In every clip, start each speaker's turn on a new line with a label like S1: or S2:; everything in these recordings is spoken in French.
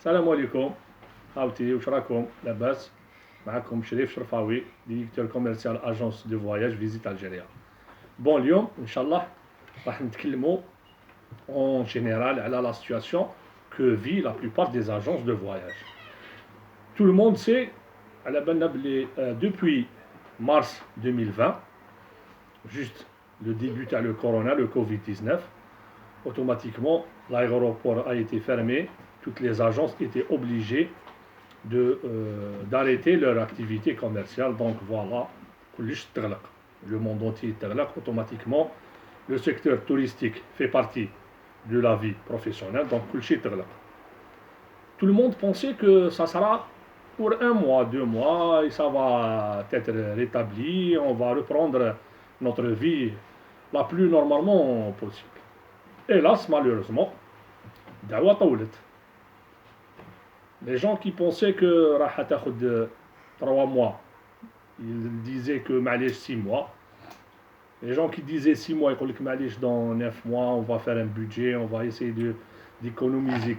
S1: السلام عليكم خاوتي واش راكم لاباس معكم شريف شرفاوي ديريكتور كوميرسيال اجونس دو فواياج فيزيت الجيريا بون اليوم ان شاء الله راح نتكلموا en général على la situation que vit la plupart des agences de voyage. Tout le monde sait على بالنا بلي depuis mars 2020 juste le début de le corona, le Covid-19, automatiquement l'aéroport a été fermé, toutes les agences étaient obligées d'arrêter leur activité commerciale. Donc voilà, le monde entier est automatiquement. Le secteur touristique fait partie de la vie professionnelle, donc tout le monde pensait que ça sera pour un mois, 2 mois, et ça va être rétabli, on va reprendre notre vie la plus normalement possible. Hélas, malheureusement, دعوة طولت. Les gens qui pensaient que راح تاخد 3 mois, ils disaient que معليش 6 mois. Les gens qui disaient 6 mois, ils disaient que معليش dans 9 mois, on va faire un budget, on va essayer d'économiser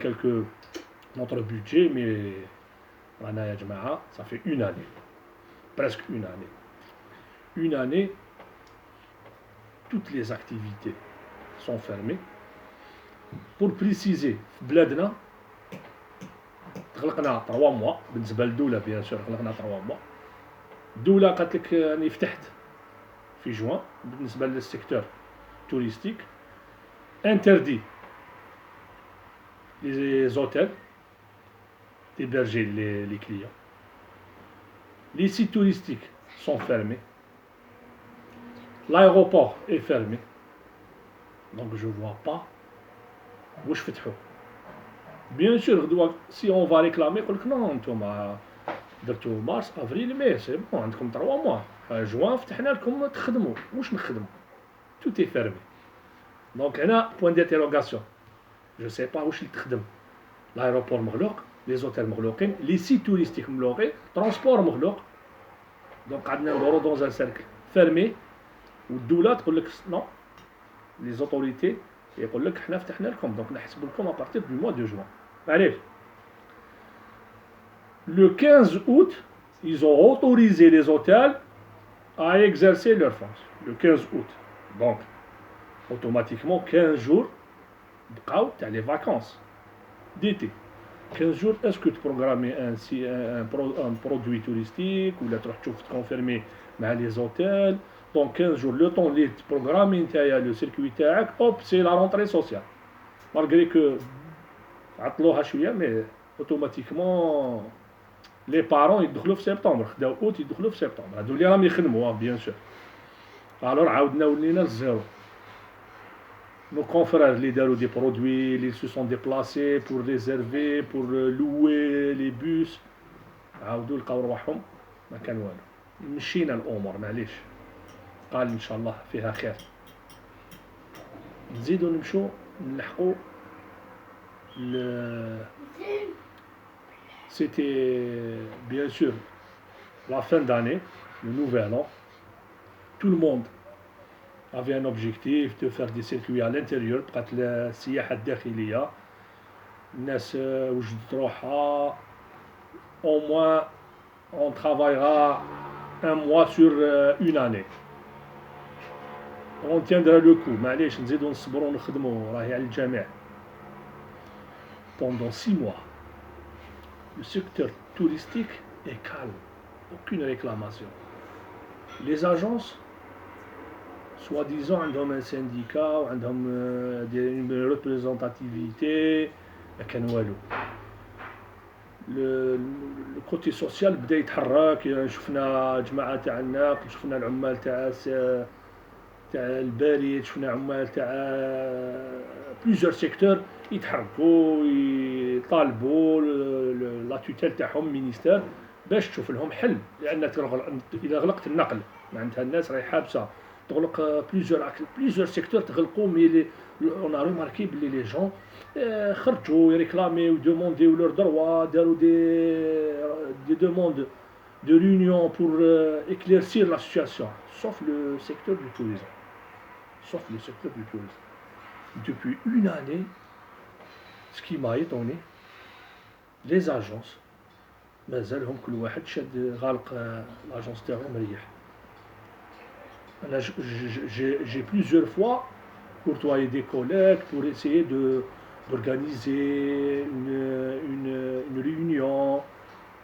S1: notre budget, mais يا جماعة, ça fait une année, presque une année. Une année, toutes les activités sont fermées. Pour préciser, بلادنا غلقنا 3 mois بالنسبه للدوله بيان سور غلقنا 3 mois. الدوله قالت لك راني فتحت في جوان بالنسبه للسيكتور توريستيك interdit les hôtels d'héberger les clients. Les sites touristiques sont fermés. L'aéroport est fermé. Donc je vois pas واش فتحوا. Bien sûr, si on va réclamer, non, نتوما درتو مارس افريل مي سي بون عندكم 3 mois. جوان فتحنا لكم تخدموا واش نخدموا. Tout est fermé. Donc هنا point d'interrogation. Je sais pas واش تخدم. L'aéroport مغلوق, les hôtels مغلوقين, les sites touristiques مغلوقين, transport مغلوق. Donc قعدنا ندورو dans un cercle fermé والدولة تقول لك non. Les autorités يقول لك حنا فتحنا لكم دونك نحسب لكم à partir du mois de juin. Allez. Le 15 août, ils ont autorisé les hôtels à exercer leur fonction. Le 15 août. Donc, automatiquement, 15 jours, les vacances d'été. 15 jours, est-ce que tu programmes un produit touristique ou la tu confirmer les hôtels? Donc 15 jours, le temps de programmer le circuit تاعك, hop, c'est la rentrée sociale. Malgré que عطلوها شويه, mais automatiquement les parents يدخلوا في سبتمبر, خداو août يدخلوا في سبتمبر, هادو اللي راهم يخدموا bien sûr. Alors عاودنا ولينا للزيرو. Nos confrères اللي داروا des produits, ils se sont déplacés pour réserver, pour louer les bus, عاودوا لقاو رواحهم ما كان والو. مشينا الامور معليش. قال ان شاء الله فيها خير. نزيدو نمشو نلحقو C'était bien sûr la fin d'année, le nouvel an. Tout le monde avait un objectif de faire des circuits à l'intérieur. بقات السياحة الداخلية. الناس وجدت روحها. Au moins, on travaillera un mois sur une année. On tiendra le coup. معليش نزيدو نصبرو ونخدمو راهي على الجميع. Pendant 6 mois, le secteur touristique est calme, aucune réclamation. Les agences, soi-disant, ont un syndicat, ont une représentativité, le côté social بدا يتحرك. شفنا جماعة تاع النقل, شفنا العمال تاع البريد, شفنا عمال تاع plusieurs secteurs يتحركوا يطالبوا لا توتيل تاعهم مينيستير باش تشوف لهم حل. لان اذا غلقت النقل معناتها الناس راهي حابسه تغلق plusieurs secteurs تغلقوا. مي on a remarqué بلي لي جون خرجوا يريكلاميو يدومونديو لور دروا, داروا des demandes de réunion pour éclaircir la situation, sauf le secteur du tourisme. Sauf le secteur du tourisme. Depuis une année, ce qui m'a étonné, les agences مازالهم كل واحد شاد غالق l'agence تاعو مريح. J'ai plusieurs fois courtoyé des collègues pour essayer d'organiser une réunion,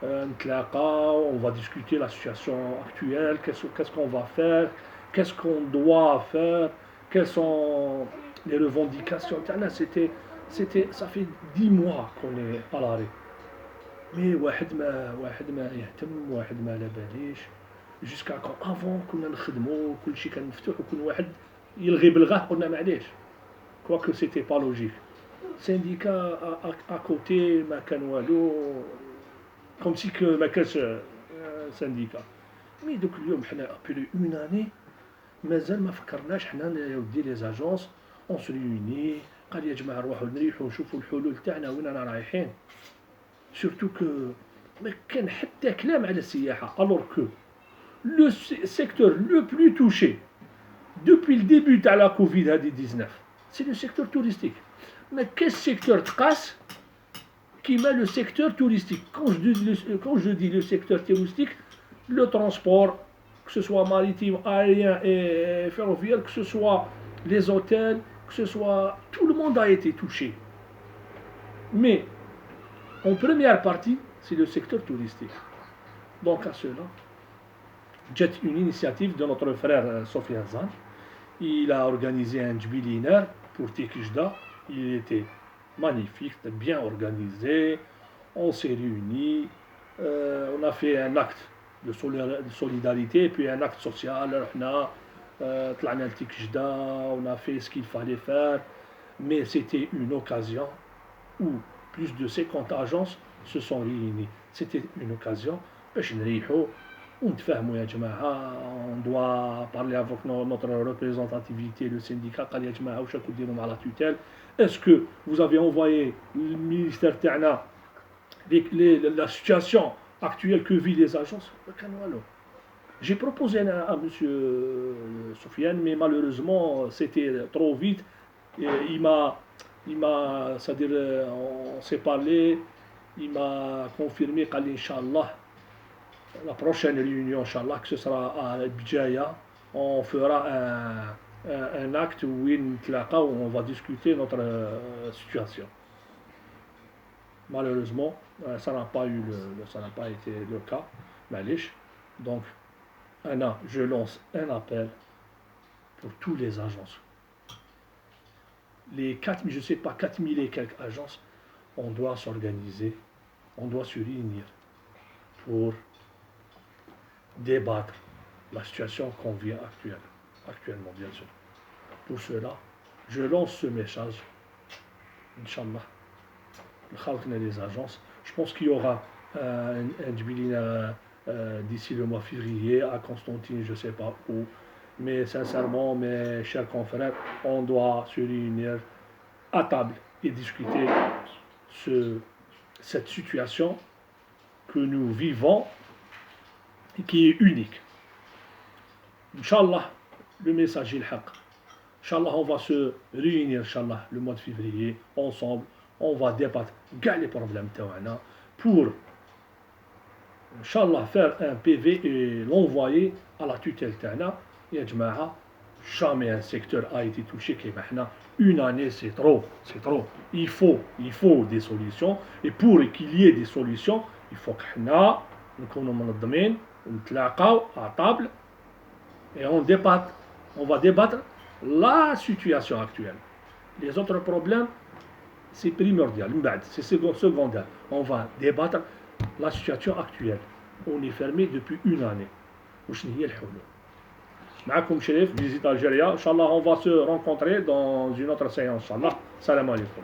S1: on va discuter la situation actuelle, qu'est-ce qu'on va faire, qu'est-ce qu'on doit faire, quelles sont les revendications. Ça fait 10 mois qu'on est à l'arrêt. Mais واحد ما يهتم واحد ما على باليش jusqu'à quand avant كنا نخدموا كل شيء كان مفتوح وكل واحد يلغي بالغاه قلنا معليش quoique c'était pas logique syndicat à côté ما كان والو comme si que ما كانش syndicat مي دوك اليوم حنا ابري اون اني مازال ما فكرناش حنا يا ودي لي زاجونس اون سو ريوني قال يا جماعه نروحوا نريحوا نشوفوا الحلول تاعنا وين رانا رايحين surtout que ما كان حتى كلام على السياحه alors que le secteur le plus touché depuis le début de la Covid-19, c'est le secteur touristique. Mais quel secteur trace qui met le secteur touristique? Quand je dis le secteur touristique, le transport, que ce soit maritime, aérien et ferroviaire, que ce soit les hôtels, que ce soit... Tout le monde a été touché. Mais en première partie, c'est le secteur touristique. Donc à cela, j'ai une initiative de notre frère Sofiane Zan. Il a organisé un jubilinaire pour Tikijda. Il était magnifique, bien organisé. On s'est réunis. On a fait un acte de solidarité, puis un acte social. On a fait ce qu'il fallait faire. Mais c'était une occasion où plus de 50 agences se sont réunies. C'était une occasion. On doit parler avec notre représentativité, le syndicat. Est-ce que vous avez envoyé le ministère Terna la situation actuelle que vivent les agences? J'ai proposé à M. Sofiane, mais malheureusement c'était trop vite. C'est-à-dire, on s'est parlé, il m'a confirmé qu'Inch'Allah, la prochaine réunion, Inch'Allah, que ce sera à Bidjaya, on fera un acte où on va discuter notre situation. Malheureusement, ça n'a pas été le cas, Malish. Donc, je lance un appel pour toutes les agences. Les 4000, je sais pas, 4000 et quelques agences, on doit s'organiser, on doit se réunir pour débattre la situation qu'on vit actuellement, bien sûr. Pour cela, je lance ce message, Inch'Allah, les agences. Je pense qu'il y aura un jubilé d'ici le mois février à Constantine, je ne sais pas où. Mais sincèrement, mes chers confrères, on doit se réunir à table et discuter cette situation que nous vivons et qui est unique. Inch'Allah, le message est le haq. Inch'Allah, on va se réunir, Inch'Allah, le mois de février, ensemble. On va débattre les problèmes pour, Inch'Allah, faire un PV et l'envoyer à la tutelle Tana. Ya Jama'a, jamais un secteur a été touché qui est maintenant. Une année, c'est trop. Il faut des solutions. Et pour qu'il y ait des solutions, il faut que nous منظمين ونتلاقاو à table et on va débattre la situation actuelle. Les autres problèmes, c'est primordial, c'est secondaire. On va débattre la situation actuelle. On est fermé depuis une année. وشنو هي الحلول؟ معكم شريف, visite Algérie. Inch'Allah, on va se rencontrer dans une autre séance. Inch'Allah. Salam alaikum.